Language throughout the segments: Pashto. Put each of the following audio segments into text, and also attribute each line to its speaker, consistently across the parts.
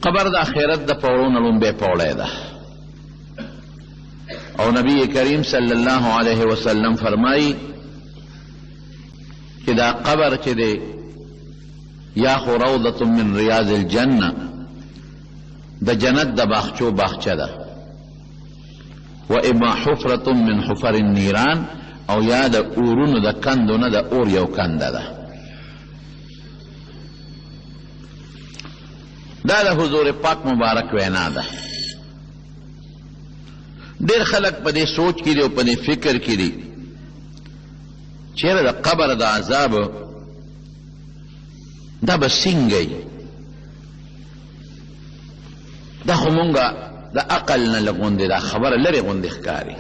Speaker 1: قبر د آخرت د پوړو نه لومبی پوړی ده او نبی کریم صلی الله علیه وسلم فرمایي چې دا قبر چې دی یا خو روضة من ریاض الجنه د جنت د باغچو باغچه ده و اما حفرة من حفر النیران او یا د اورونو د کندو نه د اور یو کنده ده. دا د حضور پاک مبارک وینا ده. ډېر خلک په دې سوچ کې دي او په دې فکر کې دي چېرې د قبر د عذاب دا به څنګه وي. دا خو مونږه د عقل نه لږ غوندې دا خبره لرې غوندې ښکاري.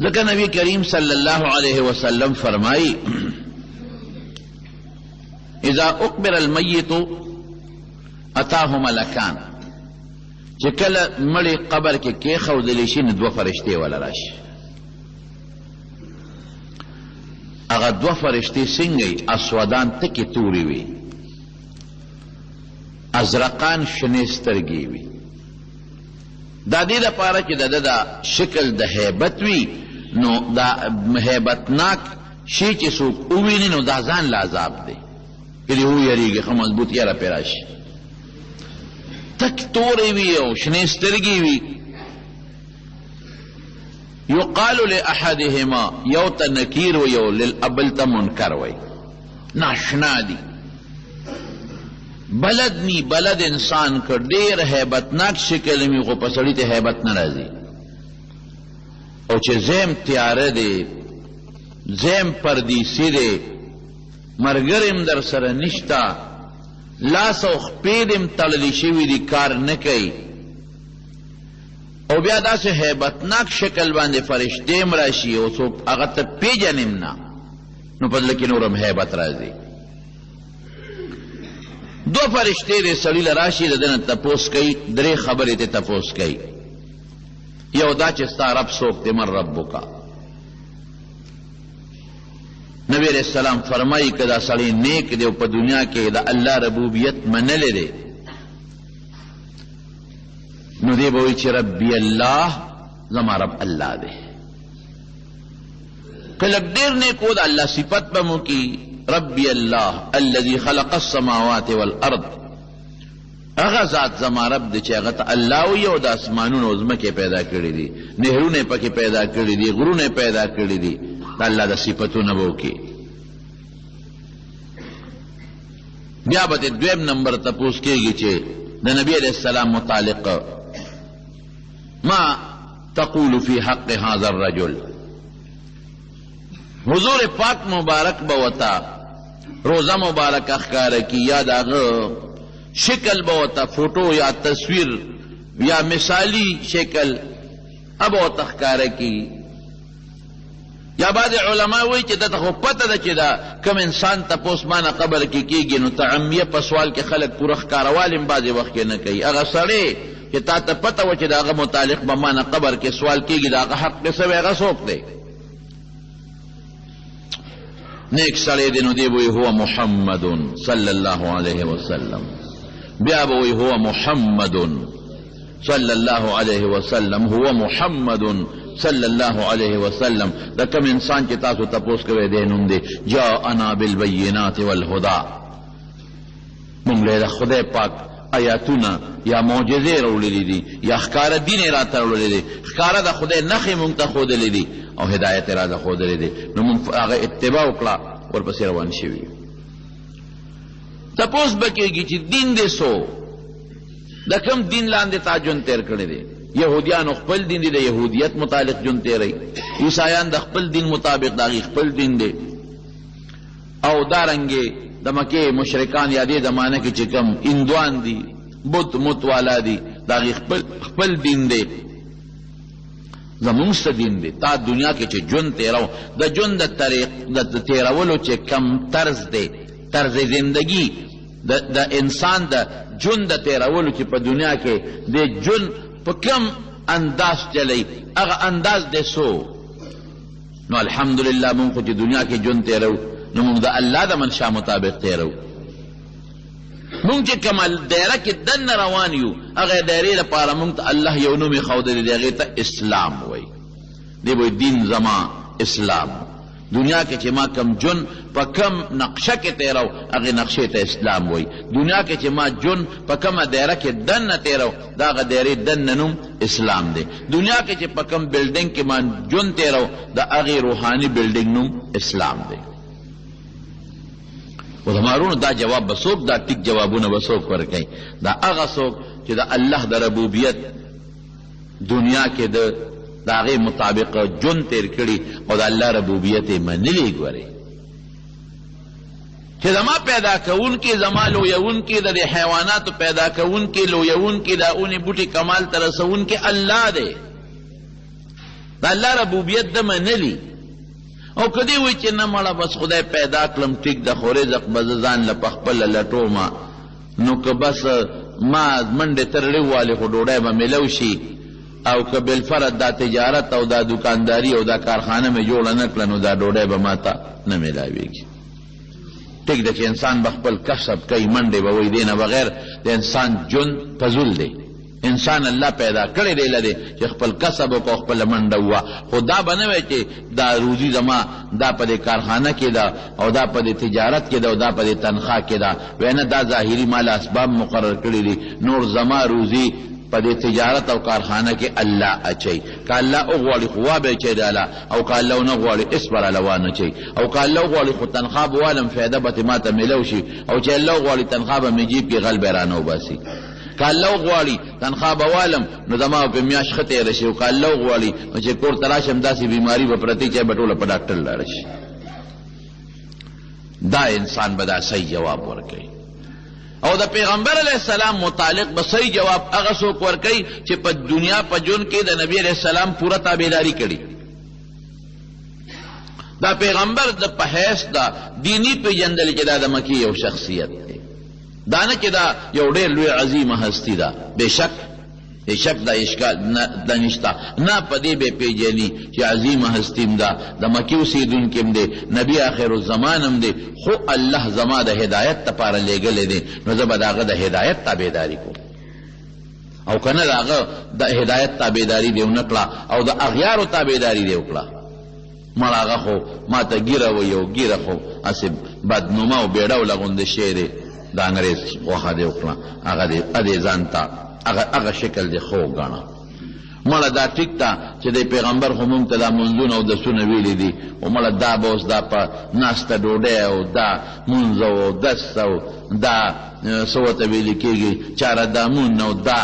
Speaker 1: ځکه نبی کریم صلی الله علیه وسلم فرمایي اذا اقبر المیت اتاه ملکان، چې کله مړی قبر کې کېښودلی شي نو دوه فرشتې وله راشي. هغه دوه فرشتې څنګه وي؟ اسودان تکې تورې وي، ازرقان شنې سترګې وي. دا دې دپاره چې د ده دا شکل د هیبت وي، نو دا هیبتناک شي چې څوک وویني نو دا ځان له عذاب دی که دې ویریږي ښه مضبوط یره پرې راشي. تک تورې وي او شنې سترګې وي. یقال لاحدهما، یو ته نکیر وي او بل ته منکر وي، ناشنا دي. بلد نی بلد انسان که ډېر هیبتناک شکل وي خو په سړي ته هیبت نه راځي. او چې زیم تیاره دی، زیم پردیسی دی، مرګریم در سره نشته، لاس او خپې دې م تړلي شوي دي، کار نه کوي، او بیا داسې هیبتناک شکل باندې فرشتې م راشي او څوک هغه ته پیژنې م نه، نو په زړه کې نور هم هیبت راځي. دو فرشتې دې سړي له راشي د ده نه تپوس کوي، درې خبرې ته تپوس کوي. یو دا چې ستا رب څوک دی، من ربک. نبی علیہ السلام فرمائی که دا سړی نیک دی او په دنیا کې د الله ربوبیت منلی دی، نو دی به وایي چې ربي الله، زما رب الله دی. که لږ ډېر نیک و د الله صفت به مو کی، ربي الله الذي خلق السماوات والارض، هغه ذات زما رب دی چې هغه ته الله وایي او د اسمانونو او ځمکې پیدا کړي دي، نهرونه یې پکې پیدا کړي دي، غرونه یې پیدا کړي دي. د الله د صفتونه به وکړي. بیا به د دویم نمبر تپوس کېږي چې د نبي علیه السلام متعلق ما تقول فی حق هذا الرجل. حضور پاک مبارک به ورته روزه مبارکه ښکاره کي، یا د هغه شکل به ورته فوټو یا تصویر یا مثالی شکل به ورته ښکاره کي. یا بعض علما وایي چې دته خو پته ده چې دا کوم انسان تپوس مانه قبر کې کېږي، نو تعمیه په سوال کې خلک پوره ښکاروال هم بعضې وخت کې نه کوي. هغه سړی چې تا ته پته وه چې د هغه متعلق به مانه قبر کې سوال کېږي، د هغه حق کې سوی، هغه څوک دی؟ نیک سړی دی، نو دی به وایي هو محمد صلی الله علیه وسلم. بیا به وایي هو محمد صلی الله علیه وسلم، هو محمد صلی الله علیه وسلم. دا کم انسان چې تاسو تپوس کوئ دی نوم دی جاءنا بالبینات والهدى. مونږ له خدای پاک آیاتونه یا معجزې راوړلې دي، یا ښکاره دین یې راته راوړلی دی، ښکاره د خدای نښې مونږ ته ښودلې دي او هدایت یې راته ښودلی دی، نو مونږ هغه اتباع وکړه، ورپسې روان شوي. تپوس به کېږي چې دین دې څو، د کوم دین لاندې تا ژوند تېر کړی دی. یهودیانو خپل دین دی، د یهودیت متعلق ژوند تېروي. عیسایان د خپل دین مطابق د هغې خپل دین دی. او دارنګې د مکې مشرکان یا دې زمانه کې چې کوم هندوان دي، بت مت والا دي، د هغې خپل دین دی. زمونږ څه دین دی؟ تا دنیا کې چې ژوند تېرو، د ژوند د تېرولو چې کم طرز دی، طرز زندگی د انسان د ژوند د تېرولو چې په دنیا کې د ژوند په کم انداز چلی، هغه انداز دی څو. نو الحمدلله مونږ خو چې دنیا کې ژوند تېرو، نو مونږ د الله د منشا مطابق تېرو. مونږ چې کومه دایره کې دننه روان یو هغه دایرې لپاره مونږ ته الله یو نوم ښودلی دی هغې ته اسلام وایي دی وایي دین زما اسلام دنیا کې چې ما کم جون په کم نقشه کې تیرو هغې نقشې ته اسلام وایي دنیا کې چې ما جون په کومه دایره کې دننه تیرو د هغه دایرې دننه نوم اسلام دی دنیا کې چې په کم بلډینګ کې ما جون تیرو د هغې روحاني بلډینګ نوم اسلام دی علماء دا جواب به څوک دا ټیک جوابونه به څوک ورکوي دا هغه څوک چې د الله د ربوبیت دنیا کې د هغې مطابق ژوند تیر کړي او د الله ربوبیت یې منلي ګورې چې زما پیدا کوونکي زما لویونکي د دې حیواناتو پیدا کوونکي لویونکي د اونې بوټي کمال ته رسونکي الله دی د الله ربوبیت د منلي او کدی وی چې نه مړه بس خدای پیدا کړم ټیک د خو رزق به زه ځان له پخپله لټومه نو که بس ما منډې ترړې والې خو ډوډۍ به میلو شي او که بالفرد دا تجارت او دا دکانداری او دا کارخانه مې جوړه نه کړه نو دا ډوډۍ به ما ته نه میلاویږي ټیک ده چې انسان به خپل کسب کوي منډې به وایي دې نه بغیر د انسان ژوند فضول دی انسان الله پیدا کړی دی لدی چې خپل کسب وکړو خپله منډه ووه خو دا به نه وی چې دا روزي زما دا په دې کارخانه کې ده او دا په دې تجارت کې ده او دا په دې تنخواه کې ده وی نه دا ظاهري مال اسباب مقرر کړي دي نور زما روزي په دې تجارت او کارخانه کې الله اچوي که الله وغواړي خو وابه اچوي داله او که الله ونه غواړي اس پر الله وانه اچوي او که الله وغواړي خو تنخواه به والم فایده به ما ته میلو شي او چې الله وغواړي تنخواه به مې جیب کې غل به رانه وباسي که الله غواړي تنخواه به والم نو زما په میاشت ښه تېره شي او که الله غواړي نو چې کور ته راشم داسې بیماري به پرتې چې به ټوله په ډاکټر لاړه شي دا انسان به دا صحیح جواب ورکوي او د پیغمبر علیه السلام متعلق به صحیح جواب هغه څوک ورکوي چې په دنیا په ژوند کې د نبی علیه السلام پوره تابعداري کړي دا پیغمبر د په حیث د دیني پیژندل چې دا د مکې یو شخصیت دی دا نه چې دا یو ډېر لوی عظیمه هستی ده بېشک دا اشکال دا نشته نه په دې به پیژني چې عظیمه هستی هم ده د مکې اوسېدونکي هم دی نبي آخر الزمان هم دی خو الله زما د هدایت دپاره لیږلی دی نو زه به د هغه د هدایت تابعداري کوم او که نه د هغه د هدایت تابعداري دې ونه کړه او د اغیارو تابعداري دې وکړه مړه هغه خو ما ته ګیره وایي او ګیره خو هسې بدنومه او بېډوله غوندې شی دی د انګریز غوښه دې وکړه هغه دې ځان ته هغه شکل دې خو ګڼه مړه دا ټیک ته چې د پیغمبر خو مونږ ته دا منځونه او دسونه ویلي دي او مړه دا به اوس دا په ناسته ډوډۍ او دا مونځ او دست او دا څه ورته ویلي کېږي چاره دامون او دا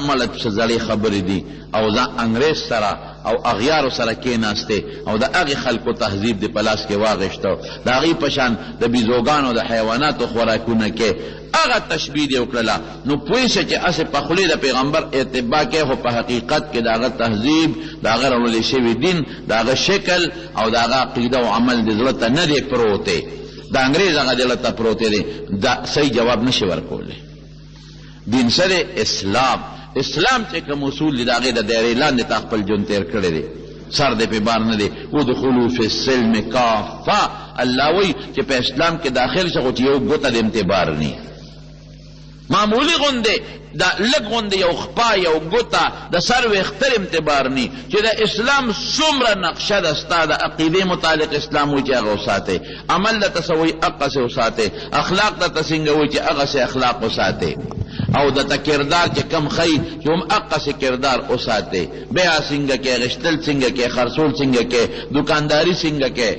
Speaker 1: مړه څه زړې خبرې دي او دا انګریز سره او اغیارو سره کېناستې او د هغې خلکو تهذیب دې په لاس کې واغېشته د هغې په شان د بیزوګانو د حیواناتو خوراکونه کې هغه تشبیه دې وکړله نو پوه شه چې هسې په خولې د پیغمبر اتباع کوې خو په حقیقت کې د هغه تهذیب د هغه راوړلی شوي دین د هغه شکل او د هغه عقیده او عمل د زړه ته نه دی پروتی د انګریز هغه زړه ته پروتی دی دا صحیح جواب نشي ورکولی دین سره اسلام چې کوم اصول دي د هغې د دایرې لاندې تا خپل ژوند تېر کړی دی سر دې پې بار نه دی ادخلو فی السلم کافه الله وایي چې په اسلام کې داخل شه خو چې یو ګوته د امتبار نی معمولی غوندې دا لږ غوندې یو خپا یو ګوته د سر ویښتر امتبار نی چې د اسلام څومره نقشه ده ستا د عقیدې متعلق اسلام وایي چې هغه وساتئ عمل درته څه وایي هغسې وساتئ اخلاق درته څنګه وایي چې هغسې اخلاق وساتئ او د کردار چې کم خی چې هم هغسې کردار وساتئ بیع څنګه کې غشتل څنګه کې خرڅول څنګه کې دکانداري څنګه کې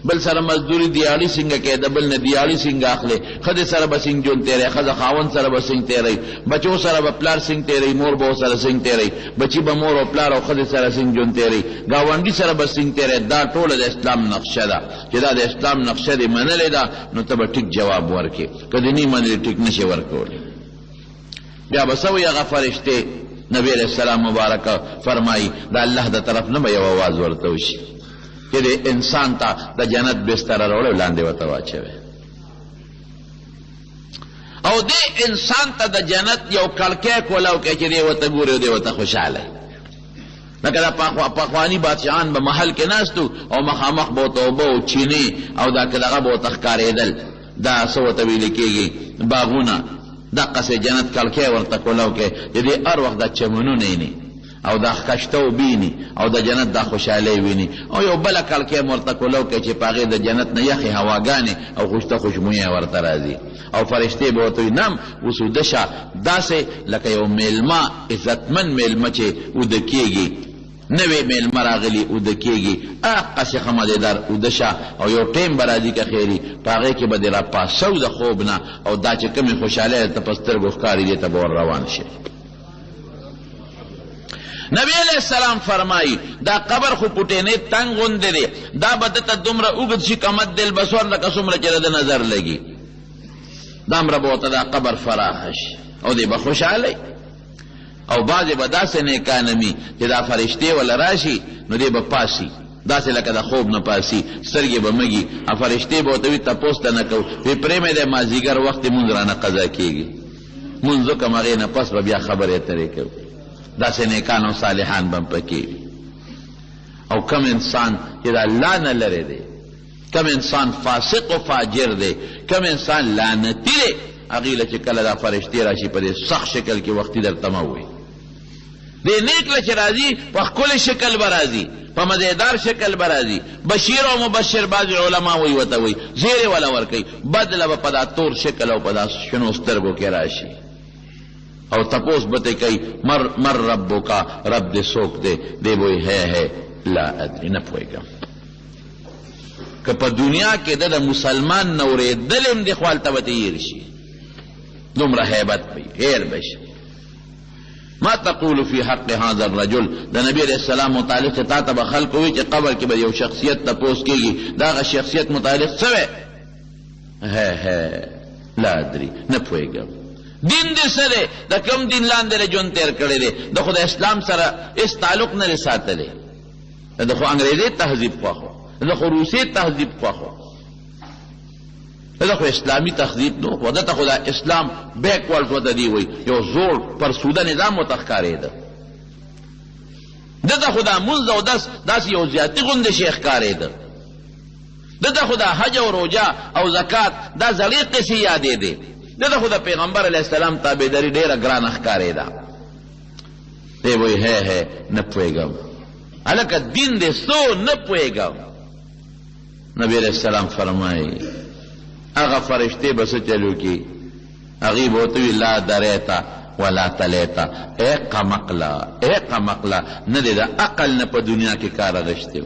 Speaker 1: بل سره مزدوري دیاړي څنګه کې د بل نه دیاړي څنګه اخلي ښځې سره به څنګه ژوند تېروي ښځه خاوند سره به څنګه تېروي بچو سره به پلار څنګه تېروي مور به ورسره څنګه تېروي بچي به مور او پلار او ښځې سره څنګه ژوند تېروي ګاونډي سره به څنګه تېروي دا ټوله د اسلام نقشه ده چې دا د اسلام نقشه دې منلې ده نو ته به ټیک جواب ورکړې که دې نه منلې ټیک نشي ورکولی بیا به څه وایي هغه فرشتې نبی علیه السلام مبارکه فرمایي د الله د طرف نه به یو اواز ورته وشي چې د انسان ته د جنت بستره راوړی لاندې ورته واچوي او دې انسان ته د جنت یو کړکۍ کولاو کوي چې دی ورته ګوري او دی ورته خوشحاله لکه دا پخواني بادشاهان به محل کې ناستو او مخامخ به ورته اوبه او چینې او دا که دغه به ورته ښکارېدل دا څه ورته ویلې کېږي باغونه دقسې جنت کړکۍ ورته کولاو کې د دې هر وخت دا چمنونه یې او دا کشتو بینی او د جنت دا خوشحالی ویني او یو بله کړکۍ ورته کولاو کې چې په هغې د جنت نه یخې هواګانې او خوشته خوشبویه ورته راځي او فرشتې به ورته وي نم اوس وده شه داسې لکه یو میلمه عزتمن میلمه چې وده کېږي نوې میلمه راغلي اوده کېږي هغسې ښه مزېدار اوده شه او یو ټیم به راځي که خیري په هغې کې به دې راپاسو د خوب نه او دا چې کومې خوشحالۍ درته په سترګو ښکاري دې ته به ور روان شي نبی علیہ السلام فرمائی دا قبر خو پټینې تنگ غوندې دی دا به دته دومره اوږد شي کمد دل بصور لکه څومره چې د نظر لګي دامره به ورته دا قبر فراخه شي او دی به خوشحالی او بعضې به داسې نیکان وي چې دا فرشتې وله راشي نو دی به پاسي داسې لکه د خوب نه پاسي سترګې به مږي فرشتې به ورته وي تپوس ته نه کوو وی پرېمی دی مازدیګر وخت مونځ رانه قضا کېږي مونځ وکړم هغې نه پس به بیا خبرې اترې کوو داسې نیکان او صالحان به هم پکې او کم انسان چې د الله نه لرې دی کم انسان فاسق و فاجر دی کم انسان لعنتي دی هغې له چې کله دا فرشتې راشي په دې سخت شکل کې وختي درته مه ووایي دې نیک له چې راځي په ښکلي شکل به راځي په مزېدار شکل به راځي بشیر او مبشر بعضې علما وایي ورته وایي زیرې وله ورکوي بدله به په دا تور شکل او په دا شنو سترګو کې راشي او تپوس بته کوي مر ربکا رب دې څوک دی دی به وایي ہے لا ادري نه پوهېږم که په دنیا کې د مسلمان نه اورېدل هم دې خو هلته به ته هېر شي دومره هیبت به هېر به شي ما تقول فی حق هذا الرجل د نبی علیہ السلام متعلق تا ته به خلق وي چې قبر کې به یو شخصیت تپوس کېږي د هغه شخصیت متعلق څه وی ہے لا ادري نه پوهېږم دین دې څه دی د کوم دین لاندې د ژوند تېر کړی دی د خو د اسلام سره هېڅ تعلق نه دی ساتلی د خو انګریزي تهذیب خوښ د خو روسي تهذیب خوښ دا خو اسلامي تهذیب نو خو دته خو دا اسلام بیکورډ ورته دی وایي یو زوړ فرسوده نظام ورته ښکارېده دته خو دا مونځ او داسې یو زیاتي غوندې شی ښکارېده دته خو دا حج او روژه او زکات دا زړې قصې یادېدې دته خو د پیغمبر علیه السلام تابعداري ډېره ګرانه ښکارېده دی وایي ہے نه پوهېږم هلکه دین دې څو نه پوهېږم نبی علیه السلام فرمایي هغه فرشتې به څه چلو کي هغې به ورته وي لا دریته ولا تلیته ای قمقله نه دی د عقل نه په دنیا کې کار اغشتی و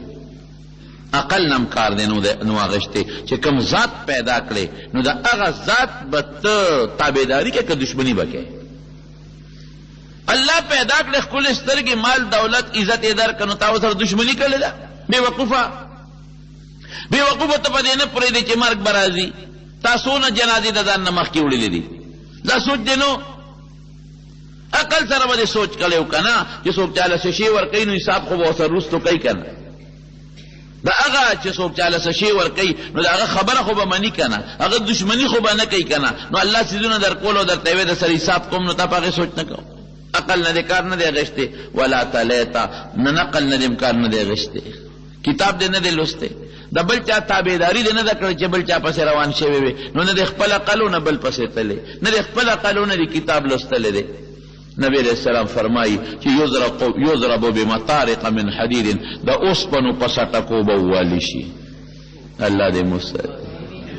Speaker 1: عقل نه هم کار دی نو اغشتی چې کوم ذات پیدا کړې نو د هغه ذات به ته تابعداري کې که دشمني به کوې الله پیدا کړې ښکلې سترګې مال دولت عزت یې درکړه نو تا ورسره دشمني کړې ده بېوقوفه ته په دې نه پرېږدې چې مرګ به راځي تا څونه جنازې د ځان نه مخکې وړلې دي دا سوچ دی نو عقل سره به دې سوچ کړی و که نه چې څوک چاله څه شی ورکوي نو حساب خو به ورسره وروستو کوي که نه د هغه چې څوک چاله څه شی ورکوي نو د هغه خبره خو به مني که نه هغه دشمني خو به نه کوي که نه نو الله څیزونه درکول او درته ویې د سره حساب کوم نو تا په هغې سوچ نه کوم عقل نه دې کار نه دی اغېشتی ولا تلیته نه نقل نه دې کار نه دی اغېشتی کتاب دې نه دی لوستی د بل چا تابعداري دې نه ده کړې چې بل چا پسې روان شوی وي نو نه د خپل عقل نه بل پسې تللی نه د خپل عقل نه د کتاب لوستلی دی نبی علیہ السلام فرمایي چې یضرب بمطارق من حدید د اوسپنو په سټکو به ووالي شي الله دې مستعد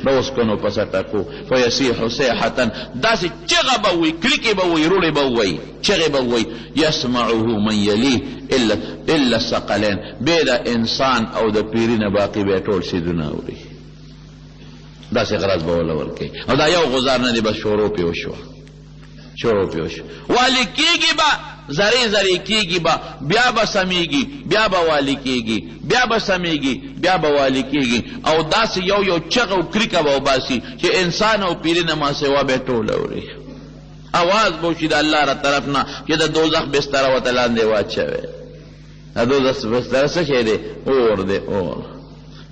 Speaker 1: د اوسپنو په سټکو فیصیح صیحة داسې چغه به ووایي کریکې به ووایي روړې به ووایي چغې به ووایي یسمعه من یلیه الا الثقلین بې د انسان او د پیري نه باقي به یې ټول څیزونه اوري داسې غرض به وله ورکوي او دا یو غزار نه دی بس شروع پې وشوه والی کېږي به زری کېږي به بیا به سمیږي بیا به والی کېږي بیا به سمیږي بیا به والی کېږي او داسې یو چغه او کریکه به وباسي چې انسان او پیري نه ما سوا به یې ټول اوري اواز به وشي د الله را طرف نه چې د دوزخ بستره ورته لاندې واچوې د دوزخ بستره څه شی دی اور دی اور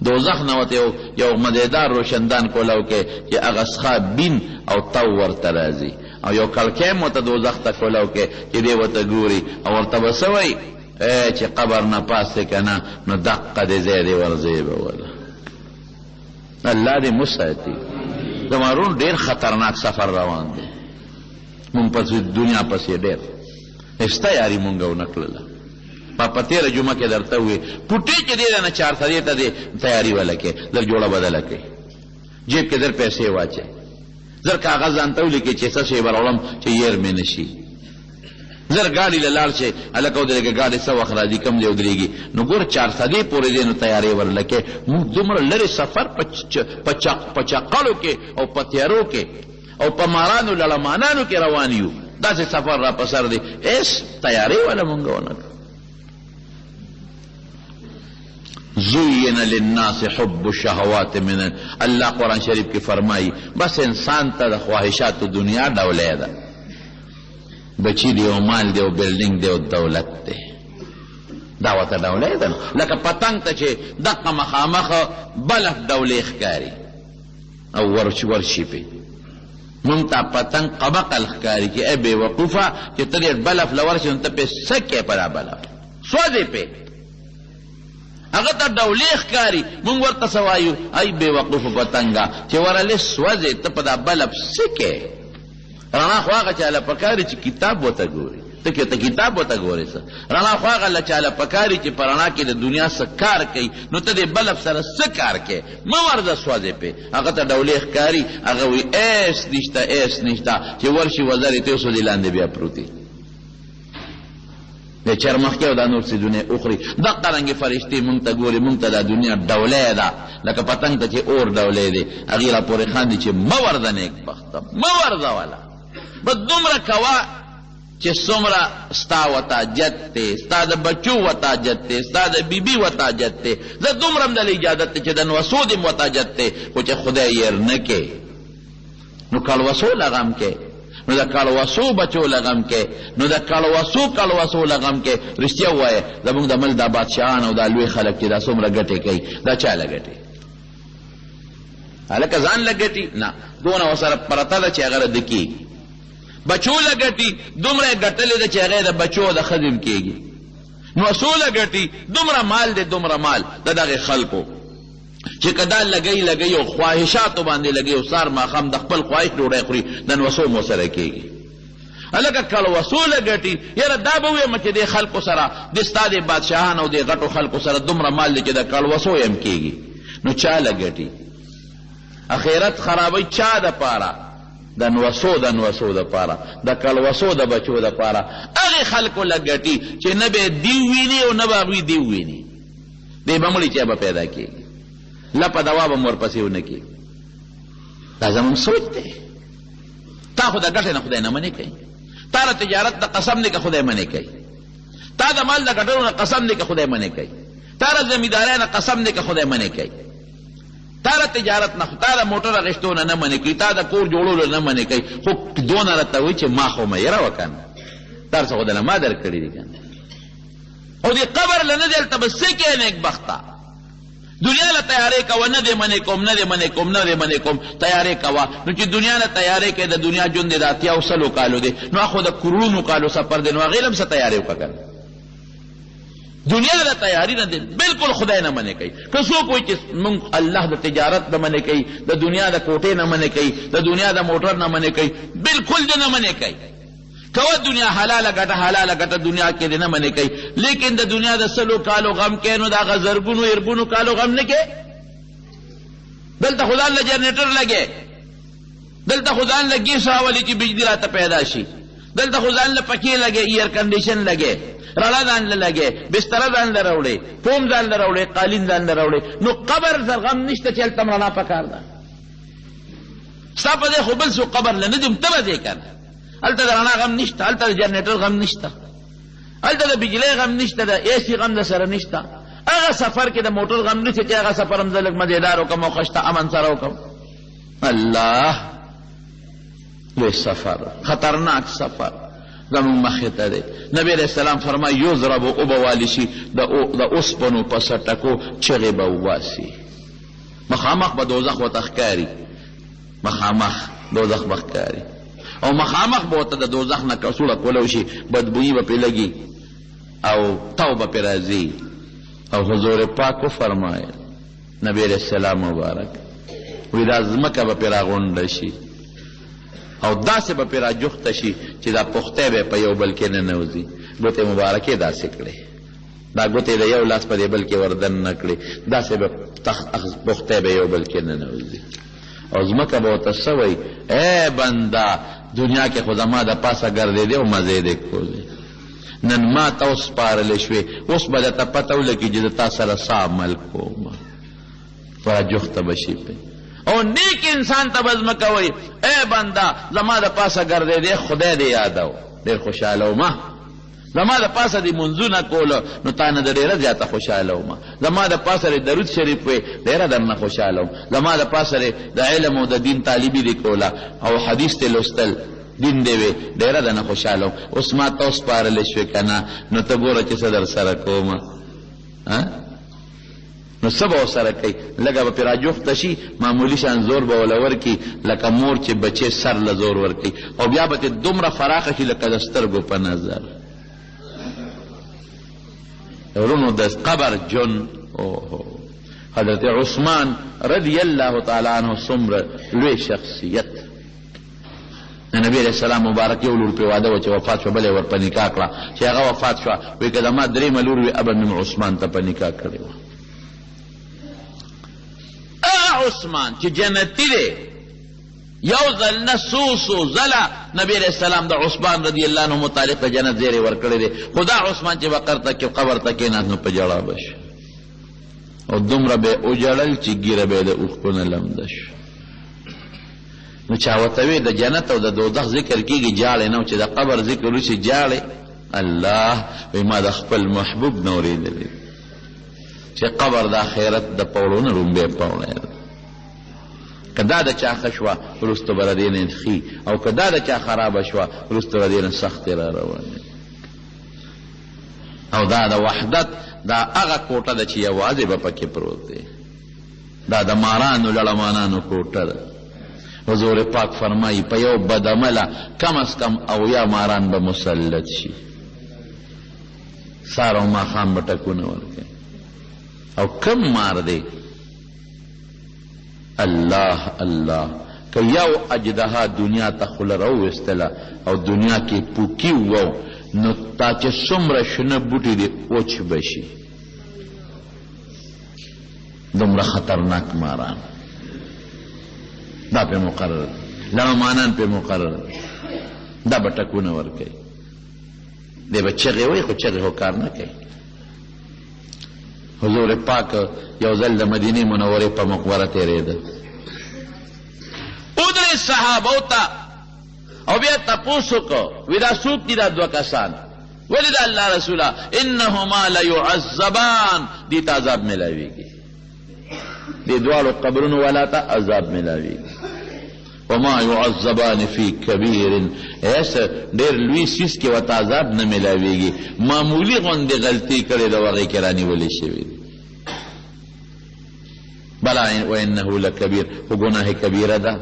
Speaker 1: دوزخ نه ورته یو مزېدار روشندان کولاو کې چې هغه څخه بین او تو ورته راځي او یو کړکۍ م ورته دوزخ ته کولاو کې چې دی ورته ګوري او ورته به څه وایي چې قبر نه پاس دی که نه نو دقه دې ځای دی ورځې به وله الله دې مساتي زما رون ډېر خطرناک سفر روان دی مونږ پس دنیا پسې ډېر هېڅ تیاري مونږ ونه کړله. په تېره جمعه کې درته ووې پوټې چې دی نه 400 ته دی تیاري وله کې زر جوړه بدله کړئ، جیب کې زر پیسې واچئ، زر کاغذ ځان ته ولیکئ چې څه شی به راوړم چې ير مې نه شي، زر ګاډي له لاړ شئ هلکه ودرېږه ګاډي څه وخت راځي کوم ځای ودرېږي. نو ګوره 400 پورې دی نو تیارې ورله کې. موږ دومره لرې سفر په چقړو کې او په تیارو کې او په مارانو لړمانانو کې روان یو، داسې سفر را په سر دی، هېڅ تیارې وله مونږ ونه کړه. زین للناس حب الشهوات من الله قرآن شریف کې فرمایي بس انسان ته د خواهشاتو دنیا ډولی ده، بچی دی او مال دی او بلډینګ دی او دولت دی، دا ورته ډولی ده. لکه پتنګ ته چې دقه مخامخ بلف ډولې ښکاري او ورشي پې، مونږ ته پتنګ قبقل ښکاري چې ای بې وقوفه چې ته دې بلف له ورشي نو ته پې څه کې په دا بلف سوځې پې، هغه ته ډولې ښکاري، مونږ ورته څه وایو ای بې وقوفه پتنګه چې ورلې سوځې ته په دا بلف څه کې. رڼا خو هغه چاله پکاري چې کتاب ورته ګوري، ته کتاب ورته ګورې څه. رڼا خو هغه چاله پکاري چې په رڼا کې د دنیا څه کار کوي، نو ته د بلف سره څه کار کوې، مه ورځه سوځې پې. هغه ته ډولې ښکاري، هغه وایي ایس نشته ایس نشته، چې ورشي وزرې ته سودې لاندې بیا پروتي د چرمخکې او دا نور څیزونه اخري. دقه رنګې فرشتې مونږ ته ګوري، مونږ ته دا دنیا ډولی ده لکه پتنګ ته چې اور ډولی دی، هغې را پورې خاندي چې مه ورځه نیکبخته، مه ورځه والا، بس دومره کوه چې څومره ستا وتاجت دی، ستا د بچو وتاجت دی، ستا د بیبي وتاجت دی. زه دومره هم دله اجازت دی چې د نوسو دې وتاجت دی، خو چې خدای ير نه کې نو کړوسو لغم کې، نو د کړوسو بچو لغم کې، نو د کړوسو لغم کې. رښتیا ووایه زمونږ د ملک دا بادشاهان او دا لوی خلک چې دا څومره ګټې کوي، دا چا له ګټې؟ هلکه ځان له ګټي نه، دونه ورسره پرته ده چې هغه رده کېږي. بچو له ګټي دومره یې ګټلې ده چې هغه د بچو د ښځې کېږي. نو څو له ګټي دومره مال دی، دومره مال د دغې خلکو چې که دا لګی او خواهشاتو باندې لګی او سار ماښام د خپل خواهش ډوډۍ خوري، د نوسو مو سره کېږي. هلکه کړوسو له ګټي، یاره دا به ویم چې دې خلکو سره د ستا د بادشاهان او د غټو خلکو سره دومره مال دی چې د کړوسو یم کېږي، نو چا له ګټي؟ اخرت خرابوي چا دپاره؟ د نوسو دپاره، د کړوسو د بچو دپاره. هغې خلکو له ګټي چې نه به دیو ویني او نه به هغوی دیو ویني، دی به مړي چا به پیدا کېږي، لپه دوا به م ورپسې ونه کېږي. دا زمونږ سوچ دی. تا خو د ګټې نه خدای نه منې کوي، تا د تجارت د قسم دی که خدای منې کوي، تا د مال د ګټلو نه قسم دی که خدای منې کوي، تا د زمیندارۍ نه قسم دی که خدای منې کوي، تا د تجارت نه، تا د موټر اخیستو نه منې کوي، تا د کور جوړولو نه منې کوي، خو دونه راته وایي چې ما خو مه یره وکنه، دا څه خو دله ما در کړي دي کنه. او دې قبر له نه دی هلته به څه کوې نیکبخته؟ دنیا له تیارې کوه، نه دې منې کوم، نه دې منې کوم، نه دې منې کوم، تیارې کوه. نو چې دنیا له تیارې کوې، د دنیا ژوند دی د 80 کالو دی، نو خو د کروڑونو کالو سفر دی، نو هغې له هم څه تیارې وکړه کنه. دنیا له تیاری نه دی، بالکل خدای نه منې کوي. که څوک وایي چې مونږ الله د تجارت نه منې کوي، د دنیا د کوټې نه منې کوي، د دنیا د موټر نه منې کوي، بالکل دې نه منې کوي. کوه دنیا حلاله ګټه دنیا کې دې نه منې کوي، لیکن د دنیا د 100 کالو غم کې نو د هغه زرګونو یرګونو کالو غم نه کې. دلته خو ځان له جنریټر لګې، دلته خو ځان له ګیس راولي چې بجلي راته پیدا شي، دلته خو ځان له پکې لګې، ایئر کنډیشن لګې، رڼا ځان له لګې، بستره ځان له راوړې، فوم ځان له راوړې، قالین ځان له راوړې. نو قبر سر غم نشته چې هلته رڼا پکار ده. ستا په دې خو بل څوک قبر له نه دي، ته به ځې که نه. هلته د رڼا غم نشته، هلته د جنریټر غم نشته، هلته د بجلۍ غم نشته، د اے سی غم د سره نشته. هغه سفر کې د موټر غم نشته چې هغه سفر هم زه لږ مزېدار وکړم او خشته امن سره وکړم. الله لوی سفر، خطرناک سفر زمونږ مخې ته دی. نبی علیه السلام فرمایي یضرب او به والی شي د اوسپنو په سټکو چغې به وباسي. مخامخ به دوزخ ورته ښکاري، مخامخ دوزخ به ښکاري، او مخامخ به ورته د دوزخ نه کڅوړه کولو شي، بدبویي به پرې لګي او تو به پرې راځي. او حضور پاک وفرمایل، نبی علیه السلام مبارک وایي دا ځمکه به پرې راغونډه شي، او داسې به پرې راجوخته شي چې دا پختی به په یو بل کې ننوځي ګوتې مبارکې داسې کړې دا ګوتې د یو لاس په دې بل کې وردن نه کړې داسې به پختی به یو بل کې ننوځي او ځمکه به ورته څه وایي ای بنده دنیا کې خو زما د پاسه ګرځېدې او مزې دې کولې نن ما ته وسپارلې شوې اوس به درته پته ولګي چې د تا سره څه عمل کوم راجوخته به شي پې او نیک انسان ته به ځمکه وایي ای بنده زما د پاسه ګرځېدې خدای دې یادو ډېر خوشحاله ومه زما د پاسه دې منځونه کولو نو تا نه د ډېره زیاته خوشحاله ومه زما د پاسه دې درود شریف وې ډېره درنه خوشحاله وم زما د پاسه د علم او د دین طالبي دې کوله او حدیث دې لوستل دین دې وې ډېره درنه خوشحاله وم اوس ما ته وسپارلی شوې که نه نو ته ګوره چې څه در سره کومه نو څه به ورسره کوي لږه به پرې راجوخته شي معمولي شان زور به وله ورکړي لکه مور چې بچې سر له زور ورکړي او بیا به ترې دومره فراخه شي لکه د سترګو په نظر ورونو د قبر جون حضرت عثمان رضی الله تعالی عنه څومره لوی شخصیت نبی علیہ السلام مبارک یو لور پې واده و چې وفات شوه بلې ور په نکاح کړه چې هغه وفات شوه وایي که زما درېیمه لور وي ابا مې عثمان ته په نکاح کړې وه عثمان چې جنتی دی یو ځل نه څو ځله نبی علیہ السلام د عثمان رضی الله عنه متعلق د جنت زیری ورکړی دی خو دا عثمان چې به قبر ته کېناست نو په ژړا به شو او دومره به یې وژړل چې ږیره به یې د اوښکو نه لمده شو نو چا ورته وی د جنت او د دوزخ ذکر کېږي جاړې نه چې د قبر ذکر وشي جاړې الله وایي ما د خپل محبوب نه اورېدلی چې قبر د آخرت د پوړو نه رومبې پوړی ده که دا د چا ښه شوه وروسته به د دې نه ښي او که دا د چا خرابه شوه وروسته به د دې نه سختې را روانې او دا د وحدت دا هغه کوټه ده چې یوازې به پکې پروت دی دا د مارانو لړمانانو کوټه ده حضور پاک فرمایي په یو بدعمله کم از کم اویا ماران به مسلط شي سهار او ماښام به ټکونه ورکوي او کم مار دی الله الله که یو اجدها دنیا ته خوله راوویستله او دنیا کې پوکي وو نو تا چې څومره شنه بوټي دي وچ به شي دومره خطرناک ماران دا پې مقرر لړمانان پې مقرر دا به ټکونه ورکوي دی به چغې وایي خو چغې خو کار نه کوي حضور پاک یو ځل د مدینې منورې په مقبره تېرېده ودرې صحابو ته او بیا تپوس وکړو وی دا څوک دي دا دوه کسان ولې د الله رسوله انهما لیعذبان دې ته عذاب میلاویږي دې دواړو قبرونو والا ته عذاب میلاویږي وما يعذبان فی کبیر ایسا ډېر لوی سیس کې ورته عذاب نه میلاویږي معمولي غوندې غلطي کړې ده هغې کې رانیولې شوې دي بلا وانه لکبیر خو ګناه کبیره ده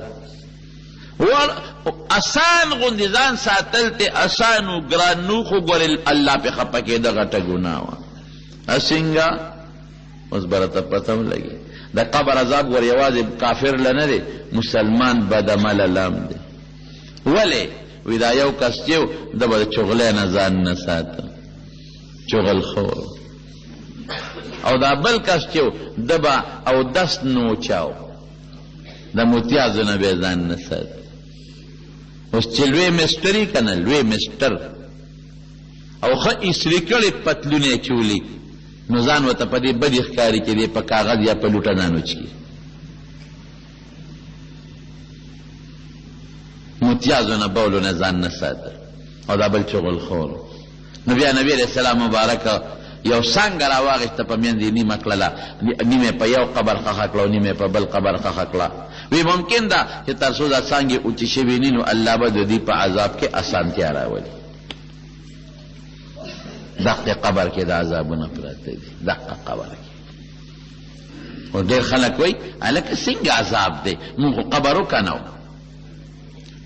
Speaker 1: اسان غوندې ځان ساتل ته اسان و ګران نو خو ګورې الله پې خفه کېده غټه ګناه وه څنګه اوس به راته پته ولګي د قبر عذاب ور یوازې کافر له نه دی مسلمان بدعمله لام دی ولې وی دا یو کس چې د به د چغلۍ نه ځان نه ساته چغل خور او دا بل کس چې د به اودس نه وچاو د متیازو نه به ځان نه ساته اوس چې لوی مستري که نه لوی مستر او ښه ایسري کړې پتلونه یې چولي نو ځان ورته په دې بدې ښکاري چې دی په کاغذ یا په لوټه ځان وچکي متیازو نه بولو نه ځان نه ساته او دا بل چغل خور نو بیا نبی علیه السلام مبارکه یو څانګه راواغېسته په منځ یې نیمه کړله نیمه په یو قبر ښخه کړه او نیمه په بل قبر ښخه کړه وی ممکن ده چې تر څو دا څانګې اوچې شوي ني نو الله به د دې په عذاب کې اسانتیا راولي دقه قبر کې د عذابونه پراته دي دقه قبر کې او ډېر خلک وایي هلکه څنګه عذاب دی مونږ خو قبر وکنو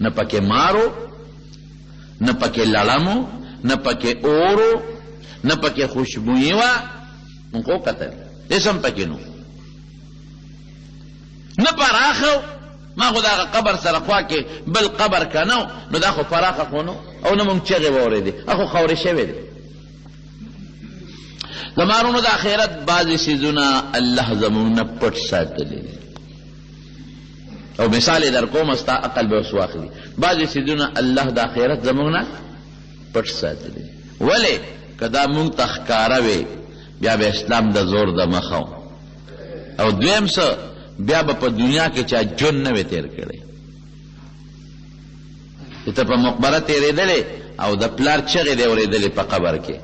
Speaker 1: نه پکې مارو نه پکې لړمو نه پکې اورو نه پکې خوشبویي وه مونږ خو وکتل هېڅ هم پکې نو نه پراخه ما خو د هغه قبر سره خوا کې بل قبر که نه نو دا خو پراخه خو نه او نه مونږ چغې واورېدې هغه خو خاورې شوې دی زمانونو د آخرت بعضې څیزونه الله زمونږ نه پټ ساتلي او مثال یې در کوم ستا عقل به اوس واخلي بعضې څیزونه الله د آخرت زمونږ نه پټ ساتلي ولې که دا مونږ ته ښکاره وې بیا به اسلام د زور د مخه او دویم څه بیا به په دنیا کې چا جون نه وې تیر کړی چې ته په مقبره تېرېدلې او د پلار چغې دې اورېدلې په قبر کې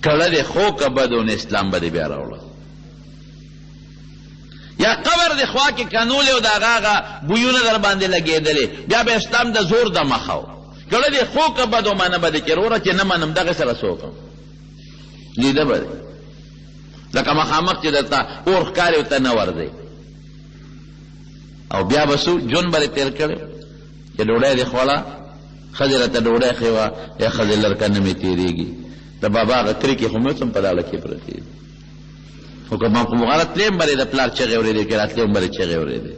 Speaker 1: کړه دې خو که بدون اسلام به دې بیا راوړه یا قبر دې خوا کې کنولې او د هغه بویونه در باندې لګېدلې بیا به اسلام د زور د مخه و کړه دې خو که بدو منه به دې کې وروره چې نه منم دغې سره څه وکړم لیده به دی لکه مخامخ چې درته اور ښکاري او ته نه ورځئ او بیا به څو جون به دې تېر کړی چې ډوډۍ دې خوړه ښځې راته ډوډۍ ښیوه یا ښځې لرکه نه مې تېرېږي د بابا هغه کرکې خو مې هم په داړه کې پرتې دي خو که ما په غلط تلیم به د پلار چغې اورېدې چې راتلې هم به دې چغې اورېدې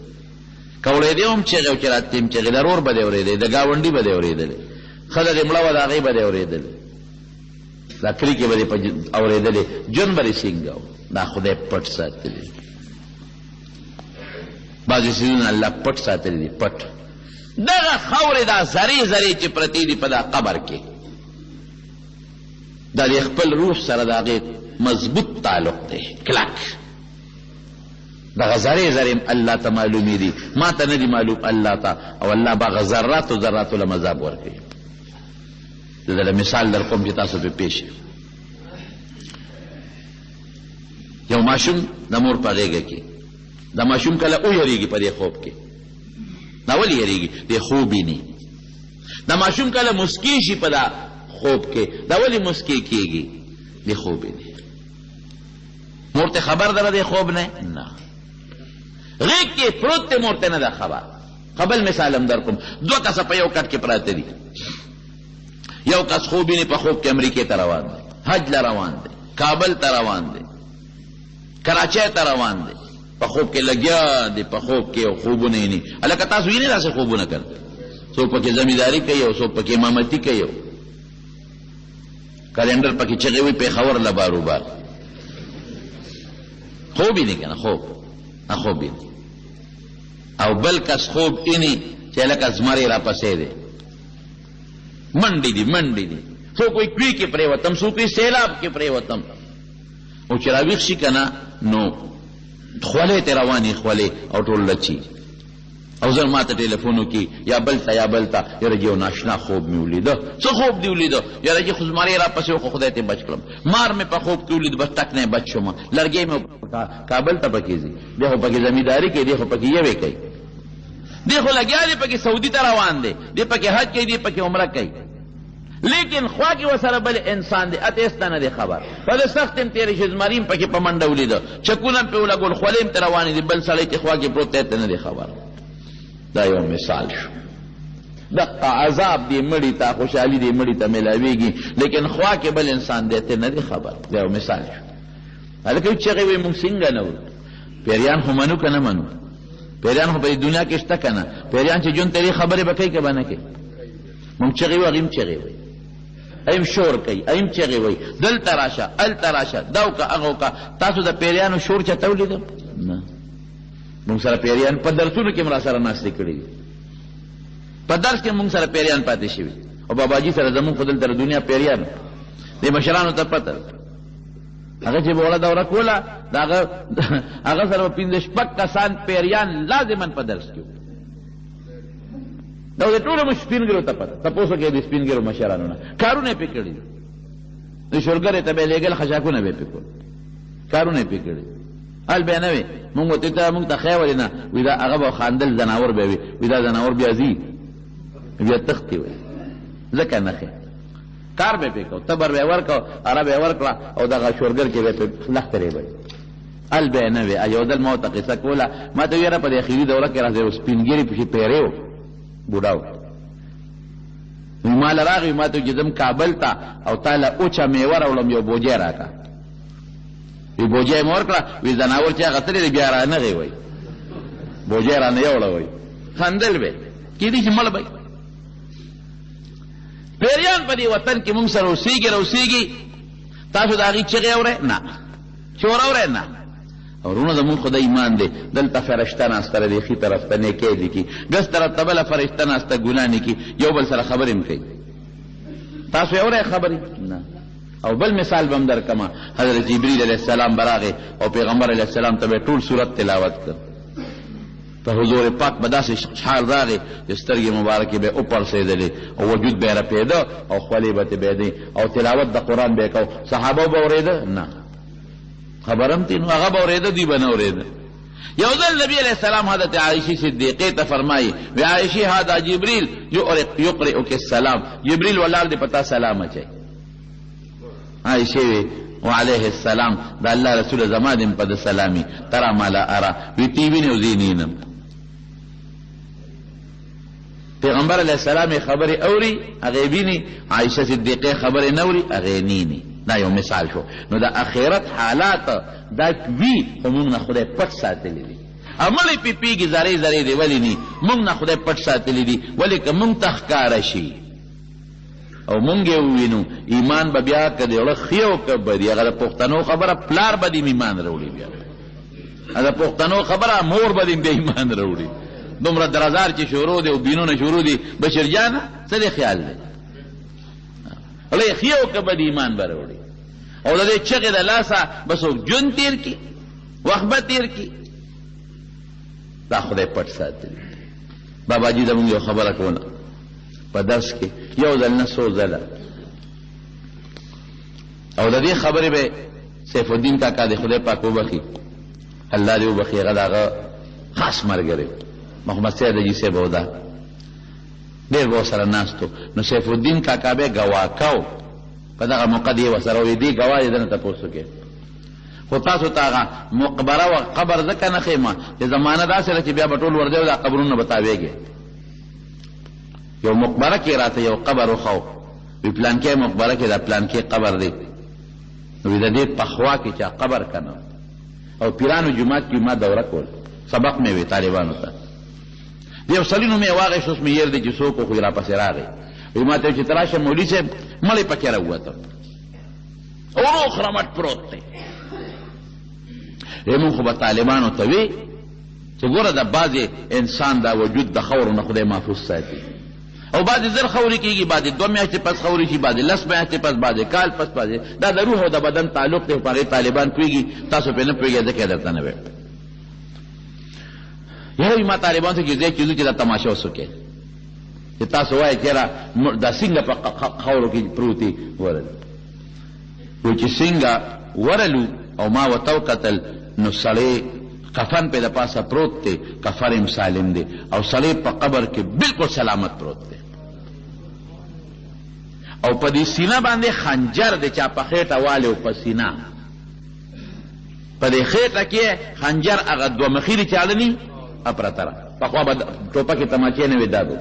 Speaker 1: که اورېدې هم چغې او چې راتلې هم چغې د رور به دې اورېدې د ګاونډي به دې اورېدلې ښځه دې مړه وه د هغې به دې اورېدلې دا کرکې به دې اورېدلې جون به دې سینګه دا خدای پټ ساتلي بعضې څیزونه الله پټ ساتلي دي پټ دغه خاورې دا زرې زرې چې پرتې دي په دا قبر کې دا د خپل روح سره د هغې مضبوط تعلق دی کلک دغه زرې زرې الله ته معلومې دي ما ته نه دي معلوم الله ته او الله به هغه ذراتو ذراتو له مذاب ورکوي زه دله مثال در کوم چې تاسو پرې پېښ یو ماشوم د مور په غېږه کې دا ماشوم کله ویریږي په دې خوب کې دا ولې یریږي دې خوب ویني دا ماشوم کله مسکي شي په دا خوب کې دا ولې مسکي کېږي دې خوب ویني مور ته خبر ده دې خوب نه غېږ کې پروت دی مور ته نه ده خبر قبل مثال هم در کوم دوه کسه په یو کټ کې پراته دي یو کس خوب ویني په خوب کې امریکې ته روان دی حج له روان دی کابل ته روان دی کراچۍ ته روان دی په خوب کې لګیا دی په خوب کې او خوبونه یې نه هلکه تاسو وینئ داسې خوبونه کوي څوک پکې زمینداري کوي او څوک پکې امامتي کوي کلنډر پکې چغې وي پېښور له باروبار خوب یې نه که نه خوب یې او بل کس خوب اینی چې هلکه زمرې راپسې دی منډې دي څوک وایي کوي کې پرېوتم څوک وایي سیلاب کې پرېوتم او چې راویښ شي که نه نو خولې ته روانې خولې او ټول لچي او زر ما ته ټلیفون وکړي یا بل ته یاره یو ناشنا خوب مې ولیده څه خوب دې ولیده یاره چې خو زمرې راپسې و خو خدای ته بچ کړم مار مې په خوب کې ولید بس ټک نه بچ شوم لرګی مې کابل ته پکې ځي دی خو پکې زمینداري کوي دی خو پکې یوې کوي دی خو لګیا دی پکې سعودي ته روان دی دی پکې حج کوي دی پکې عمره کوي لیکن خوا کې ورسره بل انسان دی اته ستا نه دی خبر په د سخت هم تېرې شي زمري هم پکې په منډه ولیده چکونه هم پې ولګول خولې هم ته روانې دي بل سړی چې خوا کې پروت دی ته نه دی خبر دا یو مثال شو دقه عذاب دی مړي ته خوشحالي دی مړي ته میلاویږي لیکن خوا کې بل انسان دی ته نه دی خبر دا یو مثال شو هلکه چغې وایي مونږ څنګه نه وو پیریان خو منو که نه منو پیریان خو په دنیا کې شته که نه پیریان چې جون تېرې خبرې به کوي که به نه کوي مونږ چغې وایو هغې هم چغې وایي ایم شور کوي ایم چغې وایي دلته راشه هلته راشه دا وکړه هغه وکړه تاسو د پیریانو شور چاته ولیدو نه مونږ سره پیریان په درسونو کې هم را سره ناستې کړي دي په درس کې مونږ سره پیریان پاتې شوي او باباجي سره زمونږ خو دلته د دنیا پیریان دې مشرانو ته پته هغه چې به وړه دوره کوله د هغه سره به پنځه شپږ کسان پیریان لازما په درس کې دا د ټولو سپین ګیرو ته پته تپوس وکړئ د سپین ګیرو مشرانو نه کارونه یې پې کړي دي د شولګرې ته به یې لېږل خشاکونه به یې پې کول کارونه یې پې کړي حال به نه وي مونږ ورته ته مونږ ته خی ولې نه وي دا هغه به خاندل زناور به وي وي دا زناور بیا ځي بیا تښتي وي ځکه نښې کار به یې پې کو تبر به یې ورکړه اره به یې ورکړه او دغه شورګر کې به یې پې لښترې به حال به یې نه وي یو ځل ما ورته قصه کوله ما ته یاره په دې اخري دوره کې راځي یو سپین ګیري پسې پیری و بوډا و ما له راغی ما ته چې ځم کابل ته او تا له اوچه میوه راوړم یو بوجۍ راکړه وی بوجۍ مې ورکړه وی زناور چې هغه تللی دی بیا رانغی وی بوجه رانه یوړوئ خندل به کېدی چې مړ به پیریان په دې وطن کې موږ سره اوسېږي تاسو د هغې چغې اورئ نه شور اورئ نه ورونه زمونږ خو د ایمان دی دلته فرشته ناسته ده د ښي طرف ته نیکۍ دي کي ګس طرف ته بله فرشته ناسته ګناه نه کي یو بل سره خبرې هم کوي تاسو یې اورئ خبرې نه او بل مثال به هم درکمه حضرت جبریل علیه السلام به راغی او پیغمبر علیه السلام ته به ټول صورت تلاوت کړ په حضور پاک به داسې حال راغی چې سترګې مبارکې به وپړسېدلې او وجود به یې رپېده او خولې به ترې بهېدې او تلاوت د قرآن به یې کو صحابه به اورېده نه خبرم تی نو هغه به اورېده دوی به نه اورېده یو ځل نبی علیه السلام حضرت عایشې صدیقې ته فرمایي وی عایشې هذا جبریل یقرئک السلام جبریل ولاړ دی په تا سلام اچوي عایشې وی وعلیه السلام د الله رسول زما دې په د سلامي ترى ما لا ارى وی تی وینې او زه نینم پیغمبر علیه السلام خبرې اوري هغې ویني عایشه صدیقې خبرې نه اوري هغې نیني دا یو مثال شو نو د اخرت حالات دا وي خو موږ نه خدای پټ ساتلی دي عملې پیپیږي ذرې ذرې دی ولې نه موږ نه خدای پټ ساتلی دي ولې که موږ ته ښکاره شي او موږ یې ووینو ایمان به بیا که د زړه ښي او که بدي هغه د پښتنو خبره پلار به دې ایمان راوړي بیا د پښتنو خبره مور به دې ایمان راوړي دومره درزار چې شروع دی او بینونه شروع دي بشر جانه څه دې خیال دی ښي او که بدي ایمان به راوړي او د دې چغې د لاسه به څوک ژوند تېر کړي وخت به تېر کړي دا خدای پټ ساتلی باباجي زموږ یو خبره کوله په درس کې یو ځل نه څو ځله او د دې خبرې به سیف الدین کاکا د خدای پاک وبخي الله دې وبخي هغه د هغه خاص ملګری محمد سید اجي صاحب او دا ډېر به ورسره ناست نو سیف الدین کاکا به ګواه کو په دغه موقع دې ورسره وي دې ګواه یې دنه تپوس وکړي خو تاسو ته هغه مقبره و قبر ځکه نه ښیمه چې زمانه داسې ده چې بیا به ټول ورځي او دا قبرونه به تاویږي یو مقبره کې راته یو قبر وښو وی پلانکې مقبره کې دا پلانکې قبر دی وی د دې پخوا کې چا قبر کنه او پیرانو جومات کې ما دوره کول سبق مې وی طالبانو ته د یو سړي نوم یې واغېست اوس مې هېر دی چې څوک و خو یې راپسې راغی وی ما ته چې ته راشه مولي صاحب مړی پکې راووته روغ رمټ پروت دی مونږ خو به طالبانو ته وی چې ګوره د بعضې انسان دا وجود د خورو نه خدای محفوظ ساتي او بعضې زر خورې کېږي بعضې 2 میاشتې پس خورې شي بعضې 10 میاشتې پس بعضې کال پس بعضې دا د روح او د بدن تعلق دی په هغې طالبان پوهېږي تاسو پرې نه پوهېږئ ځکه یې درته نه ویل یو ما طالبانو ته چې ځای چې ځو چې دا تماشه وسوکې چې تاسو وایئ چې یاره دا څنګه په خاورو کې پروت دي ورل وایي چې څنګه ورلو او ما ورته وکتل نو سړی کفن پې د پاسه پروت دی کفر هم سالم دی او سړی په قبر کې بالکل سلامت پروت دی او په دې سینه باندې خنجر دی چا په خېټه والي او په سینه په دې خېټه کې خنجر هغه 2 مخي دی چاړه ني اپراتره پخوا به ټوپکې تماچې نه وي دا به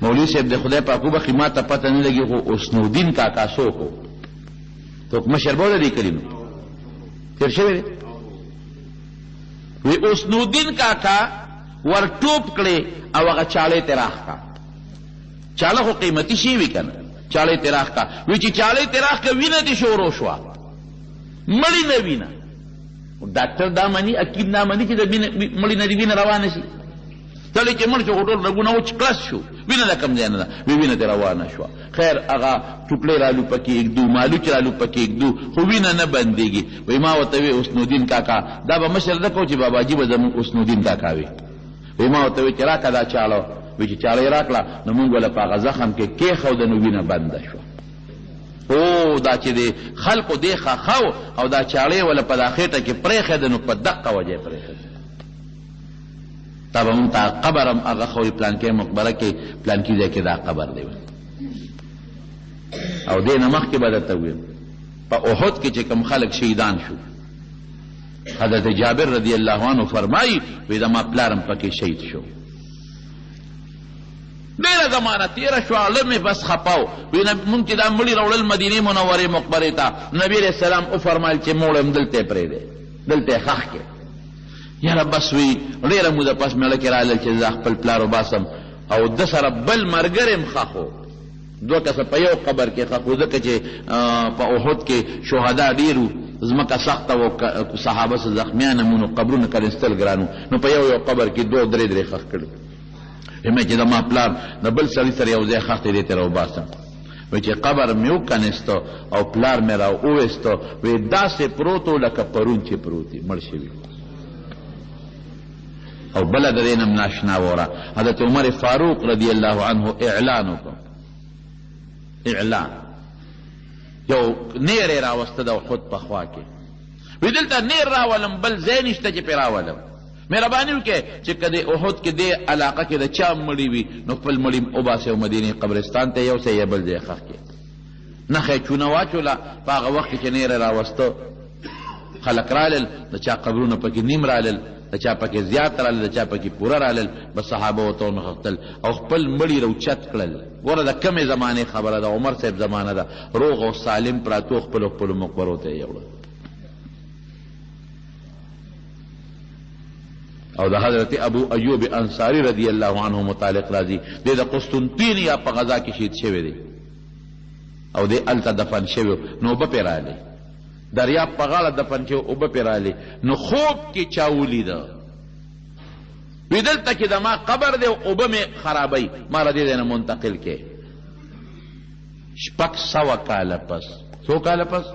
Speaker 1: مولوي صاحب د خدای پاک وبخي ما ته پته نه لګي خو اسنودین کاکا څوک و څوک مشر به ودرې کړي نو تیر شوی دی وی اسنودین کاکا ور ټوپ کړي او هغه چاړې ته راښکا چاړه خو قیمتي شی وي که نه چاړې ته راښکا وی چې چاړې ته راښکه وینه دې شروع شوه مړی نه وینه ډاکټر دا مني حکیم دا مني چې د مړی نه دې وینه روانه شي سړی چې مړ شو خو ټول رګونه وچ کلس شو وینه د کوم ځای نه ده وی وینه دې روانه شوه خیر هغه ټوکړې رالو پکې ایږدو مالوچ رالو پکې ایږدو خو وینه نه بندېږي وی ما ورته وی اسنودین کاکا دا به مشر ده کو چې باباجي به زموږ اسنودین کاکا وي وی ما ورته وی چې راکړه دا چاړه وی چې چاړه یې راکړه نو مونږ وله په هغه زخم کې کېښوده نو وینه بنده شوه او دا چې د خلقو دې خاخو او دا چاړې وله په دا خېټه کې پرېښېده نو په دقه وجه یې پرېښېده تا به مونږ ته قبر هم هغه خوري پلانکې مقبره کې پلانکي ځای کې دا قبر دی او دې نه مخکې به درته ویم په احد کې چې کوم خلک شهیدان شو حضرت جابر رضی الله عنه فرمایي وی زما پلار هم پکې شهید شو ډېره زمانه تېره شوه اړه مې بس خپاو وی مونږ چې دا مړي راوړل مدینې منورې مقبرې ته نبي علیه السلام وفرمایل چې موړ هم دلته یې پرېږدی دلته یې ښخ کړې یاره بس وی ډېره موده پس مېړه کې رالل چې زه خپل پلار وباسم او ده سره بل ملګری م ښخ و، دوه کسه په یو قبر کې ښخ و، ځکه چې په احد کې شهدا ډېر وو، ځمکه سخته و، صحابه څه زخمیان هم نو قبرونه کنستل ګران وو، نو په یو قبر کې دوه درې درې ښخ کړي. مې چې زما پلار د بل سړي سره یو ځای ښخ دی، دې ته راوباسم. وایي چې قبر مې وکنسته او پلار مې را وویسته، وایي داسې پروت و لکه پرون چې پروت وي، مړ شوي. او بله د دې نه ناشنا وره حضرت عمر فاروق رضی الله عنه اعلان وکړ، اعلان یو نیر یې راوسته د احد په خوا کې، وایي دلته نیر راولم بل ځای نشته چې پرې راولم، مهرباني وکړئ چې که د احد کې دې علاقه کې د چا مړي وي نو خپل مړي وباسئ او مدینې قبرستان ته یوسئ یا بل ځای ښخ کړئ. نښه یې چونه واچوله، په هغه وخت کې چې نیر یې راوسته خلک رالل، د چا قبرونه پکې نیم رالل، د چا پکې زیات رالل، د چا پکې پوره رالل، بس صحابه ورته ونښتل او خپل مړي راوچت کړل. ګوره د کمې زمانې خبره ده، عمر صاحب زمانه ده، روغ او سالم پراتو خپلو خپلو مقبرو ته یې یوړل. او د حضرت ابو ایوب انصاری رضی الله عنه متعلق راځي، دی د قسطنطینیه په غزا کې شهید شوی دی او دی هلته دفن شوی، نو اوبه پرې راغلې، دریاب په غاړه دفن شوی، اوبه پرې راغلې، نو خوب کې چا ولیده، وی دلته کې د ما قبر دی اوبه مې خرابوي، ما را دې ځای نه منتقل کې. 600 کاله پس، څو کاله پس؟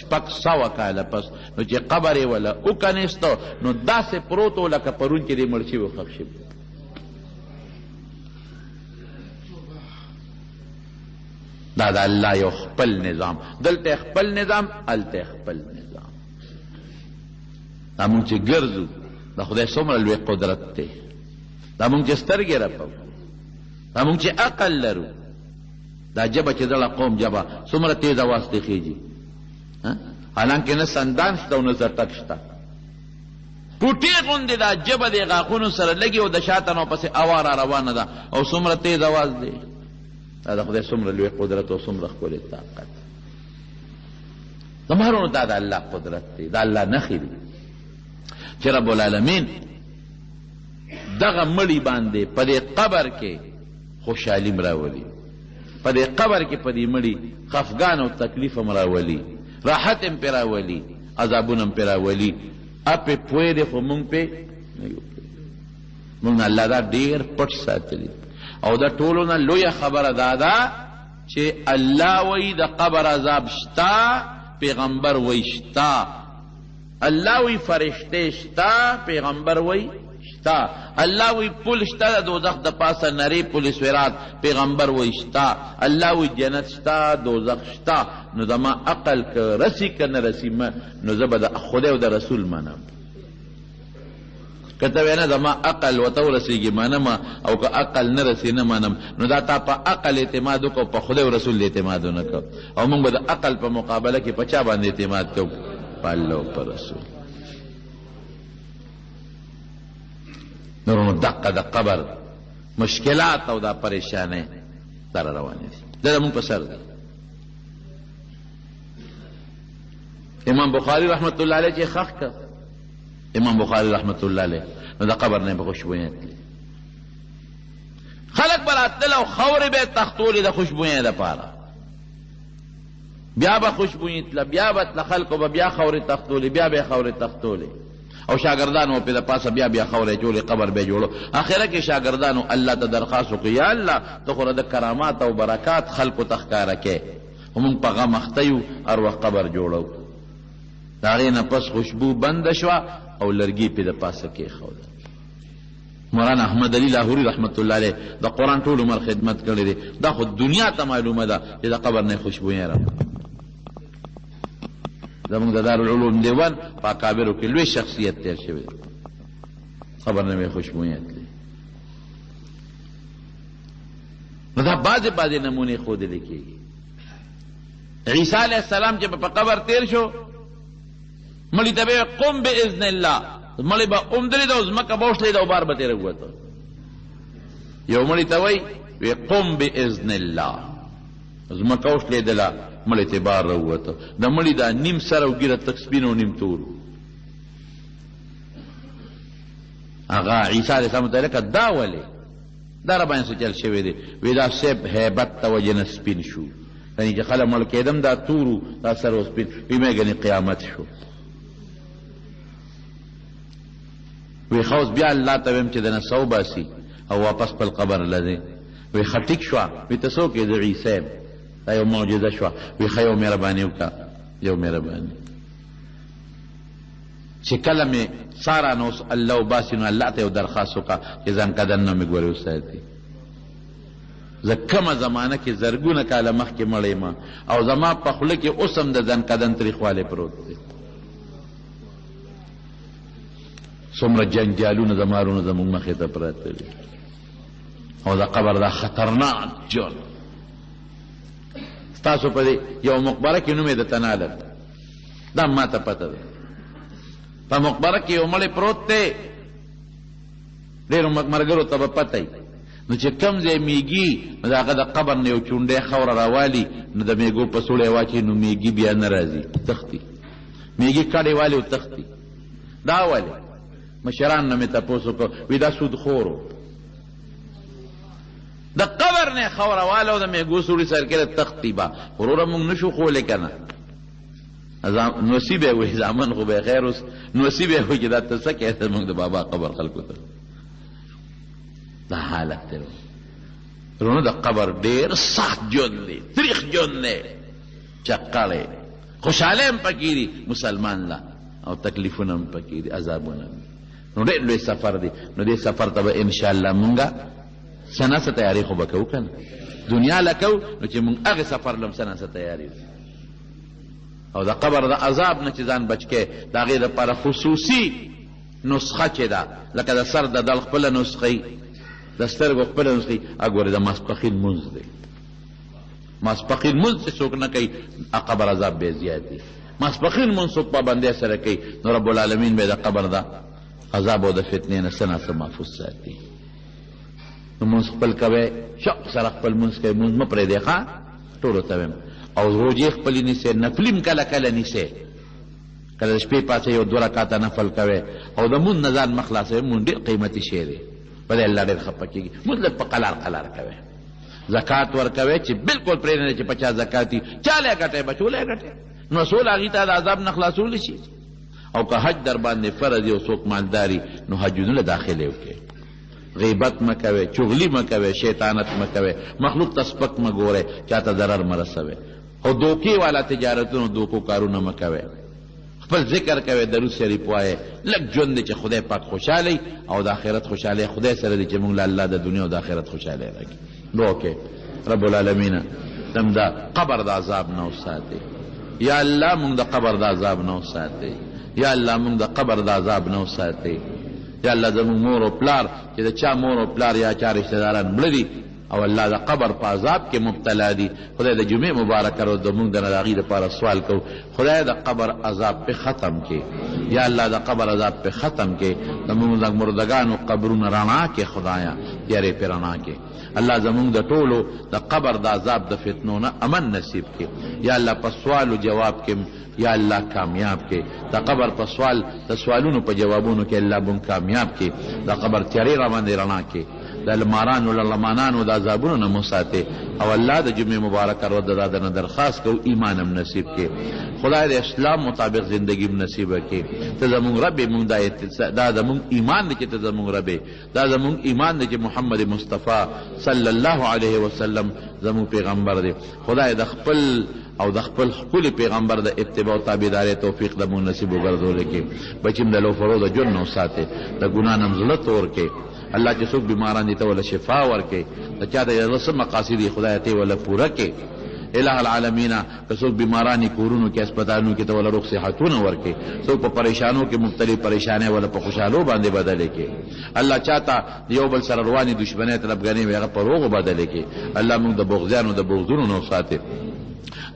Speaker 1: 600 کاله پس، نو چې قبر یې وله وکنیسته نو داسې پروت و لکه پرون چې دې مړ شوي ښخ شوي. دا د الله یو خپل نظام، دلته خپل نظام، هلته خپل نظام. دا مونږ چې ګرځو د خدای څومره لوی قدرت دی، دا مونږ چې سترګې رپو، دا مونږ چې عقل لرو، دا ژبه چې دغه قوم ژبه څومره تیز اواز ته خیږي، حالانکه نه سندان شته او نه زرتک شته، ټوټې غوندې دا ژبه د غاښونو سره لګي او د شاته نو پسې هوا را روانه ده او څومره تیز اواز دی. دا د خدای څومره لوی قدرت او څومره ښکلی طاقت. د مهرونو دا د الله قدرت دی، دا الله نښې دي چې رب العالمین دغه مړي باندې په دې قبر کې خوشحالي م راولي، په دې قبر کې په دې مړي خفګان او تکلیف م راولي، راحت م پې راولي، عذابونه م پې راولي. اپې پوی دی خو مونږ پې نه یو پوی، مونږ نه الله دا ډېر پټ ساتلی. او دا ټولو نه لویه خبره دا ده چې الله وایي د قبر عذاب شته، پیغمبر وایي شته، الله وایي فرشتې شته، پیغمبر وایي شته، الله وایي پل شته د دوزخ د پاسه نری پل سویرات، پیغمبر وایي شته، الله وایي جنت شته، دوزخ شته. نو زما عقل که رسی که نه رسی نو زه به د خدای او د رسول منم. که ته وایې نه زما عقل ورته ورسېږي منم، او که عقل نه رسي نه منم، نو دا تا په عقل اعتماد وکړو، په خدای او رسول اعتماد ونه کړو. او موږ به د عقل په مقابله کې په چا باندې اعتماد کوو؟ په الله او په رسول. نو دقه د قبر مشکلات او دا پریشانۍ سره روانې دي، دا زموږ په سر دی. امام بخاری رحمت الله علیه چې ښخ کړ، امام بخاری رحمت الله علیه، نو د قبر نه به خوشبویان تلې، خلک به راتلل او خاورې به یې تختولې د خوشبویۍ دپاره، بیا به خوشبویي تله، بیا به تله، خلکو به بیا خاورې تختولې، بیا به یې خاورې تختولې، او شاګردانو پې د پاسه بیا بیا خاورې اچولې، قبر به یې جوړو. اخره کې شاګردانو الله ته درخواست وکړو، یا الله ته خو د کرامات او برکات خلکو ته ښکاره کې، خو موږ په غم اخته یو، هر وخت قبر جوړو. د هغې نه پس خوشبو بنده شوه او لرګي پې د پاسه کېښوده. مولانا احمد علي لاهوري رحمت الله علیه د قرآن ټول عمر خدمت کړی دی، دا خو دنیا ته معلومه ده چې د قبر نه خوشبویي راوړي. زمونږ د دارالعلوم دیوان په اکابرو کې لوی شخصیت تیر شوی دی، قبر نه به خوشبویي تلي. نو دا بعضې نمونې ښودلې کېږي. عیسی علیه السلام چې په قبر تیر شو، مړي ته به قم باذن الله، مړی به اومدلېده او ځمکه به وشلېده او بار به ترې ووته. یو مړي ته وایي وی قم باذن الله، ځمکه وشلېدله، مړی ته بار راووته. د مړي دا نیم سر او ګیره تک سپین او نیم تور، هغه عیسی علیه السلام ته لکه دا ولې دا را باندې څه چل شوی دی وی دا صاحب هیبت ته وجې نه سپین شو یعنې چې خلک مړ کېدم دا تورو دا سر و سپین وی مې ګنې قیامت شو وی خوس بیا الله ته ویم چې دنه سو باسي او واپس خپل قبر لدی وی ښه ټیک شوه وی ته څوک یې د عیسی دا یو معجزه شوه وی ښه یو مهرباني وکړه یو مهرباني چې کله مې ساره نو الله وباسي نو الله ته یو درخواست وکړه چې ځان قدر نه مې ګورې وساتي زه کومه زمانه کې زرګونه کاله مخکې مړی ما او زما په خوله کې اوس هم د ځان قدم تریخوالی پروت دی څومره جنجالونه زمارونه زموږ مخې ته پراته دي او دا قبر دا خطرناک جون ستاسو په دې یو مقبره کې نوم یې د تنالر دا ما ته پته ده په مقبره کې یو مړی پروت دی ډېرو مرګرو ته به پته وي نو چې کم ځای میږي نو د هغه د قبر نه یو چونډی خاوره راوالي نو د میږو په سوړی واچوي نو میږي بیا نه راځي تښتي میږي کډې والي او تښتي دا ولې مشران نه مې تپوس وکړ وي دا سودخورو د قبر نه خاوره واله او د میږو سوړي سر کې تښتي به وروره موږ نشو خولی که نه نوسیب یې وایي زامن خو به خیر اوس نوسیب یې وایي چې دا ته څه کوې موږ د بابا قبر خلکو ته دا حالت دی رونو د قبر ډېر سخت ژوند دی تریخ ژوند دی چقړی خوشحالۍ هم پکې دي مسلمان لا او تکلیفونه هم پکې دي عذابونه نو ډېر لوی سفر دی نو دې سفر ته به انشاءالله مونږه څه نه څه تیاري خو به کوو که نه دنیا له کوو نو چې مونږ هغې سفر له هم څه نه څه تیاري او د قبر د عذاب نه چې ځان بچ کې د هغې دپاره خصوصي نسخه چې ده لکه د سر د دل خپله نسخه د سترګو خپله نسخه اګورې د ماسپښین لمونځ دی ماسپښین لمونځ چې څوک نه کوي قبر عذاب بیا زیات دی ماسپښین لمونځ څوک پابندۍ سره کوي نو رب العالمین به د قبر د عذاب او د فتنې نه څه نه څه محفوظ ساتي نو لمونځ خپل کوئ شوق سره خپل لمونځ کوئ لمونځ مه پرېږدئ ښه ټولو ته ویم او روژې خپلې نیسئ نفلي هم کله کله نیسئ کله د شپې پاسې یو 2 رکعته نفل کوئ او د مونځ نه ځان مه خلاصوئ مونځ ډېر قیمتي شی دی په دې الله ډېر خفه کېږي مونځ لږ په قلار قلار کوئ زکات ورکوئ چې بالکل پرېږدئ چې په چا زکات وي چا لی ګټئ بچو لی ګټئ نو څول هغې ته د عذاب نه خلاصولی شي او که حج در باندې فرض یو څوک مالداري نو حجونو له داخلې وکړئ غیبت مه کوئ چغلي مه کوئ شیطانت مه کوئ مخلوق ته سپک مه ګورئ چا ته ضرر مه رسوئ او دوکې والا تجارتونو دوکو کارونه مه کوئ خپل ذکر کوئ درود شریف وایئ لږ ژوند دی چې خدای پاک خوشحالی او د آخرت خوشحالی خدای سره دی چې موږ له الله د دنیا او د آخرت خوشحالی راکړي دعا وکړئ رب العالمین زموږ د قبر د عذاب نه وساتئ یا الله موږ د قبر د عذاب نه وساتئ یا الله موږ د قبر د عذاب نه وساتئ یا الله زموږ مور او پلار چې د چا مور او پلار یا چا رشته داران مړه دي او الله د قبر په عذاب کې مبتلا دي خدای د جمعې مبارکه ورځ زموږ د هغې دپاره سوال کوو خدای د قبر عذاب پې ختم کړي یا الله د قبر عذاب پې ختم کړي زموږ د مردګانو قبرونه رڼا کړي خدایه تیارې پې رڼا کړي الله زموږ د ټولو د قبر د عذاب د فتنو نه امن نصیب کړي یا الله په سوال و جواب کې یا الله کامیاب کې د قبر په سوال د سوالونو په جوابونو کې الله بون کامیاب کې د قبر تیارې را باندې رڼا کې د لمارانو لمانانو د عذابونو نه مو ساتې او الله د جمعې مبارکه ورځ د نه درخواست کوو ایمان هم نصیب کې خدای د اسلام مطابق زندگی هم نصیبه کې ته زموږ رب یې موږ دا زموږ ایمان دی چې ته زموږ رب یې دا زموږ ایمان دی چې محمد مصطفی صلی الله علیه وسلم زموږ پیغمبر دی خدای د خپل او د خپل ښکلي پیغمبر د اتباع او تابعدارۍ توفیق د مونږ نصیب وګرځولی کې بچیم د لوفرو د ژوند نه وساتې د ګناه نه زړه تور کې الله چې څوک بیماران دي ته وله شفا ورکړي د چا د څه مقاصد دي خدای ته وله پوره کړي الہ العالمین که څوک بیمارانی کورونو کې اسپتالونو کې ته وله روغ صحتونه ورکړي څوک په پریشانو کې مبتلي پریشانۍ وله په خوشحالو باندې بدلې کړي الله چاته یو بل سره روانې دشمنۍ طلبګانې وي هغه په روغو بدلې کړي الله موږ د بغضیانو د بغضونو نه وساتې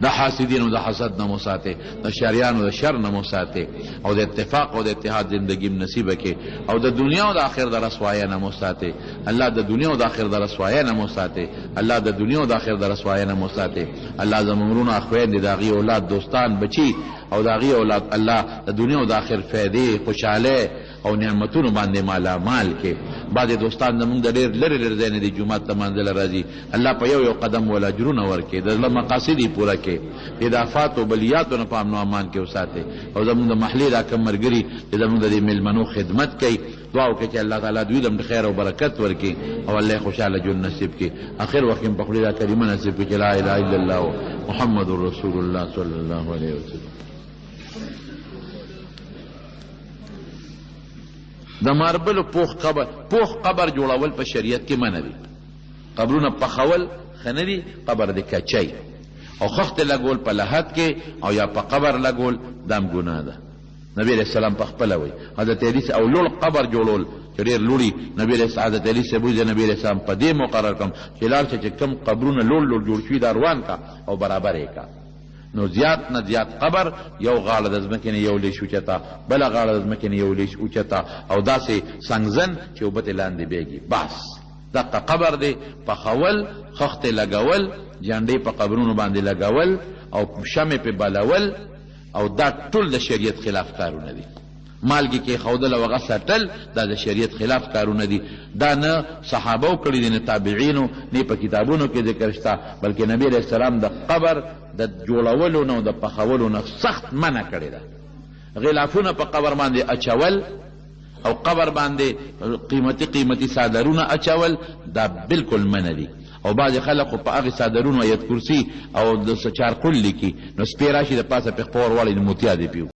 Speaker 1: د حاسدینو د حسد نه مو ساتې د شریانو د شر نه مو ساتې او د اتفاق او د اتحاد زندگی نصیبه کې او د دنیا او د آخر د رسوایۍ نه مو ساتې الله د دنیا او د آخر د رسوایۍ نه مو ساتې الله د دنیا او د آخر د رسوایۍ نه مو ساتې الله زموږ وروڼه اخویندې د هغې اولاد دوستان بچي او د هغې اولاد الله د دنیا او د آخر فایدې خوشحالۍ او نعمتونو باندې مالا مال کې. بعضې دوستان زمونږ د ډېر لرې لرې ځای نه دي جومات ته مانځله راځي، الله په یو قدم ولا اجرونه ورکړي، د زړه مقاصد یې پوره کړي، د افات او بلیاتو نه په امن و امان کې وساتئ. او زمونږ د محلې دا کم ملګري چې زمونږ د دې میلمنو خدمت کوي، دعا وکړئ چې الله تعالی دوی ته خیر او برکت ورکړي او الله خوشحاله ژوند نصیب کړي. اخر وخت په خولې دا کلمه نصیب کړي چې لا اله الا الله محمد رسول الله صلی الله علیه وسلم. د ماربل پوخ قبر جوړول په شریعت کې منع دي. قبرونه پخول ښه نه دي، قبر د کچی او خښتې لګول په لحد کې او یا په قبر لګول دام ګناه ده. نبی علیہ السلام په خپله وایي حضرت علی او لوړ قبر جوړول چې ډېر لوړي، نبی علیہ حضرت علی صاحب وایي نبی علیہ السلام په دې مقرر کړم چې لاړ چې کم قبرونه لوړ جوړ شوي دا روان کا او برابر یې کا. نو زیات نه زیات قبر یو غاړه د ځمکې نه یو لیش اوچته، بله غاړه د ځمکې نه یو لیش اوچته او داسې سنګزن چې اوبه ترې لاندې بیږي. بس دقه قبر دی. پخول، خښتې لګول، جنډې په قبرونو باندې لګول او شمې پې بلول او دا ټول د شریعت خلاف کارونه دي. مالګې کې ښودل او هغه سټل دا د شریعت خلاف کارونه دي. دا نه صحابو کړي دي، نه تابعینو، نه په کتابونو کې ذکر شته، بلکې نبی علیہ السلام د قبر د جوړولو نه او د پخولو نه سخت منع کړې ده. غلافونه په قبر باندې اچول او قبر باندې قیمتي صادرونه اچول دا بالکل منع دي. او بعض خلق په هغه صادرونو آیت کرسی او د چارقل لیکي، نو سپی راشي د پاسه په خپور والی د موتیا دی پیو